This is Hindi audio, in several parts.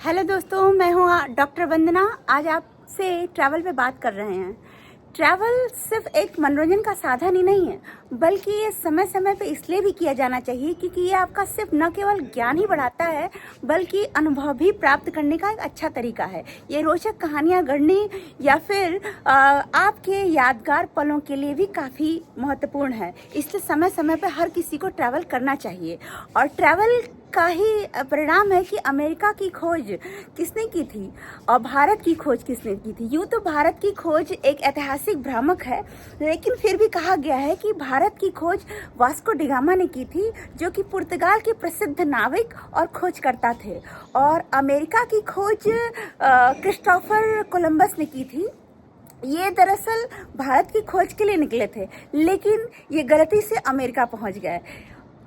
हेलो दोस्तों, मैं हूँ डॉक्टर वंदना। आज आपसे ट्रैवल पे बात कर रहे हैं। ट्रैवल सिर्फ एक मनोरंजन का साधन ही नहीं है, बल्कि ये समय समय पे इसलिए भी किया जाना चाहिए क्योंकि ये आपका सिर्फ न केवल ज्ञान ही बढ़ाता है, बल्कि अनुभव भी प्राप्त करने का एक अच्छा तरीका है। ये रोचक कहानियाँ गढ़ने या फिर आपके यादगार पलों के लिए भी काफ़ी महत्वपूर्ण है। इसलिए समय समय पे हर किसी को ट्रैवल करना चाहिए। और ट्रैवल का ही परिणाम है कि अमेरिका की खोज किसने की थी और भारत की खोज किसने की थी। यूँ तो भारत की खोज एक ऐतिहासिक भ्रामक है, लेकिन फिर भी कहा गया है कि भारत की खोज वास्को डी गामा ने की थी, जो कि पुर्तगाल के प्रसिद्ध नाविक और खोजकर्ता थे। और अमेरिका की खोज क्रिस्टोफर कोलंबस ने की थी। ये दरअसल भारत की खोज के लिए निकले थे, लेकिन ये गलती से अमेरिका पहुंच गए।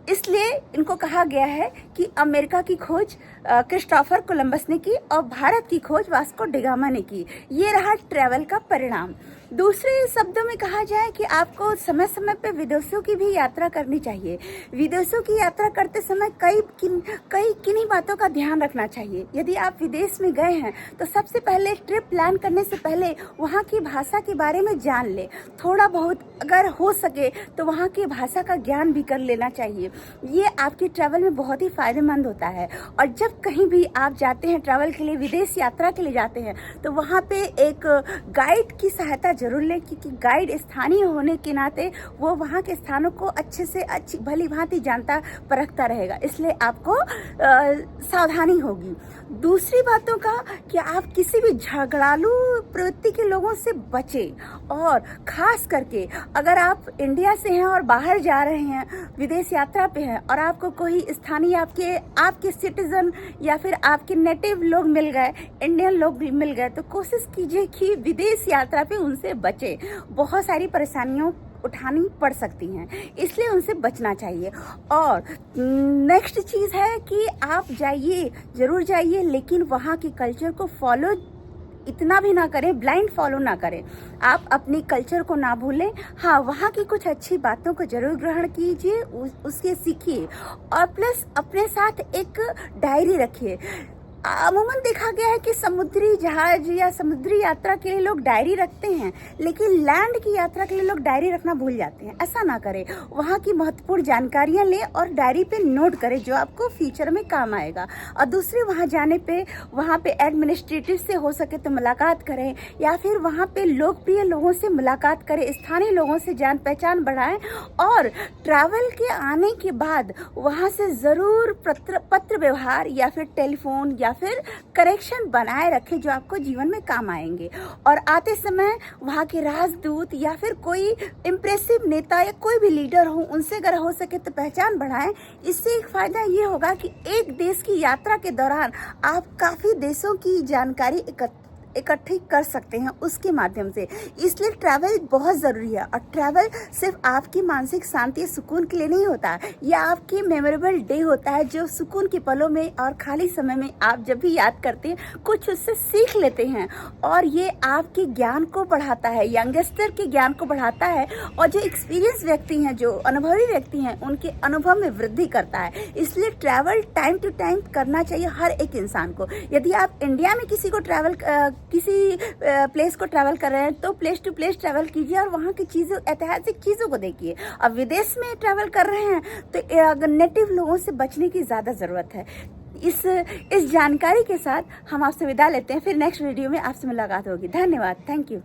इसलिए इनको कहा गया है कि अमेरिका की खोज क्रिस्टोफर कोलंबस ने की और भारत की खोज वास्को डी गामा ने की। ये रहा ट्रैवल का परिणाम। दूसरे शब्दों में कहा जाए कि आपको समय समय पे विदेशों की भी यात्रा करनी चाहिए। विदेशों की यात्रा करते समय किन्हीं बातों का ध्यान रखना चाहिए। यदि आप विदेश में गए हैं तो सबसे पहले ट्रिप प्लान करने से पहले वहाँ की भाषा के बारे में जान ले। थोड़ा बहुत अगर हो सके तो वहाँ की भाषा का ज्ञान भी कर लेना चाहिए। ये आपके ट्रैवल में बहुत ही फायदेमंद होता है। और जब कहीं भी आप जाते हैं ट्रैवल के लिए, विदेश यात्रा के लिए जाते हैं, तो वहाँ पे एक गाइड की सहायता जरूर लें, क्योंकि गाइड स्थानीय होने के नाते वो वहाँ के स्थानों को अच्छे से अच्छी भली भांति जानता परखता रहेगा। इसलिए आपको सावधानी होगी। दूसरी बातों का कि आप किसी भी झगड़ालू प्रवृत्ति के लोगों से बचें। और खास करके अगर आप इंडिया से हैं और बाहर जा रहे हैं, विदेश यात्रा पे हैं, और आपको कोई स्थानीय आपके सिटीजन या फिर आपके नेटिव लोग मिल गए, इंडियन लोग भी मिल गए, तो कोशिश कीजिए कि विदेश यात्रा पे उनसे बचें। बहुत सारी परेशानियों उठानी पड़ सकती हैं, इसलिए उनसे बचना चाहिए। और नेक्स्ट चीज़ है कि आप जाइए, जरूर जाइए, लेकिन वहाँ के कल्चर को फॉलो इतना भी ना करें, ब्लाइंड फॉलो ना करें। आप अपनी कल्चर को ना भूलें। हाँ, वहाँ की कुछ अच्छी बातों को जरूर ग्रहण कीजिए, उसके सीखिए। और प्लस अपने साथ एक डायरी रखिए। अमूमन देखा गया है कि समुद्री जहाज या समुद्री यात्रा के लिए लोग डायरी रखते हैं, लेकिन लैंड की यात्रा के लिए लोग डायरी रखना भूल जाते हैं। ऐसा ना करें। वहाँ की महत्वपूर्ण जानकारियाँ लें और डायरी पे नोट करें, जो आपको फ्यूचर में काम आएगा। और दूसरे वहाँ जाने पे वहाँ पे एडमिनिस्ट्रेटिव से हो सके तो मुलाकात करें, या फिर वहाँ पे लोकप्रिय लोगों से मुलाकात करें, स्थानीय लोगों से जान पहचान बढ़ाएं। और ट्रैवल के आने के बाद वहाँ से ज़रूर पत्र व्यवहार या फिर टेलीफोन या फिर कनेक्शन बनाए रखें, जो आपको जीवन में काम आएंगे। और आते समय वहाँ के राजदूत या फिर कोई इम्प्रेसिव नेता या कोई भी लीडर हो, उनसे अगर हो सके तो पहचान बढ़ाएं। इससे एक फायदा ये होगा कि एक देश की यात्रा के दौरान आप काफ़ी देशों की जानकारी इकट्ठी कर सकते हैं उसके माध्यम से। इसलिए ट्रैवल बहुत ज़रूरी है। और ट्रैवल सिर्फ आपकी मानसिक शांति सुकून के लिए नहीं होता, यह आपकी मेमोरेबल डे होता है, जो सुकून के पलों में और खाली समय में आप जब भी याद करते हैं, कुछ उससे सीख लेते हैं। और ये आपके ज्ञान को बढ़ाता है, यंगस्टर के ज्ञान को बढ़ाता है। और जो एक्सपीरियंस व्यक्ति हैं, जो अनुभवी व्यक्ति हैं, उनके अनुभव में वृद्धि करता है। इसलिए ट्रैवल टाइम टू टाइम करना चाहिए हर एक इंसान को। यदि आप इंडिया में किसी प्लेस को ट्रैवल कर रहे हैं तो प्लेस टू प्लेस ट्रैवल कीजिए और वहाँ की चीज़ों, ऐतिहासिक चीज़ों को देखिए। अब विदेश में ट्रैवल कर रहे हैं तो नेटिव लोगों से बचने की ज़्यादा ज़रूरत है। इस जानकारी के साथ हम आपसे विदा लेते हैं। फिर नेक्स्ट वीडियो में आपसे मुलाकात होगी। धन्यवाद। Thank you.